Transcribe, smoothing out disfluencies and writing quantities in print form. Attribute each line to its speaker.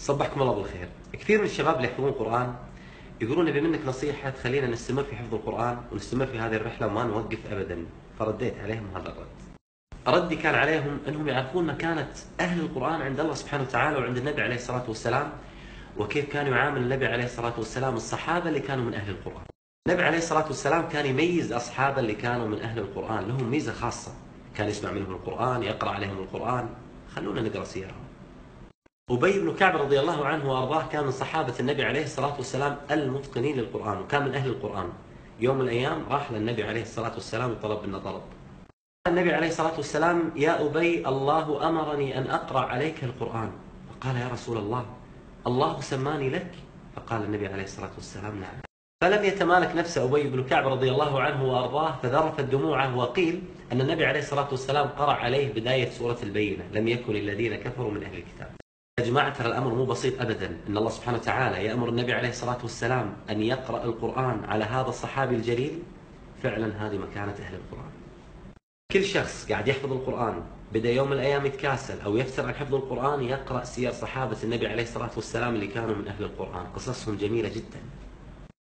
Speaker 1: صبحكم الله بالخير. كثير من الشباب اللي يحفظون القرآن يقولون نبي منك نصيحة تخلينا نستمر في حفظ القرآن ونستمر في هذه الرحلة وما نوقف أبدا. فرديت عليهم هذا الرد. ردي كان عليهم أنهم يعرفون مكانة أهل القرآن عند الله سبحانه وتعالى وعند النبي عليه الصلاة والسلام، وكيف كان يعامل النبي عليه الصلاة والسلام الصحابة اللي كانوا من أهل القرآن. النبي عليه الصلاة والسلام كان يميز أصحابه اللي كانوا من أهل القرآن، لهم ميزة خاصة، كان يسمع منهم القرآن، يقرأ عليهم القرآن. خلونا نقرأ سيرهم. أبي بن كعب رضي الله عنه وأرضاه كان من صحابة النبي عليه الصلاة والسلام المتقنين للقرآن، وكان من أهل القرآن. يوم من الأيام راح للنبي عليه الصلاة والسلام وطلب منه طلب. النبي عليه الصلاة والسلام: يا أبي، الله أمرني أن أقرأ عليك القرآن. فقال: يا رسول الله، الله سماني لك؟ فقال النبي عليه الصلاة والسلام: نعم. فلم يتمالك نفسه أبي بن كعب رضي الله عنه وأرضاه فذرفت دموعه، وقيل أن النبي عليه الصلاة والسلام قرأ عليه بداية سورة البينة: لم يكن الذين كفروا من أهل الكتاب. يا جماعة، ترى الأمر مو بسيط أبدا. إن الله سبحانه وتعالى يأمر النبي عليه الصلاة والسلام أن يقرأ القرآن على هذا الصحابي الجليل. فعلا هذه مكانة أهل القرآن. كل شخص قاعد يحفظ القرآن بدأ يوم من الأيام يتكاسل أو يفتر عن حفظ القرآن يقرأ سير صحابة النبي عليه الصلاة والسلام اللي كانوا من أهل القرآن، قصصهم جميلة جدا.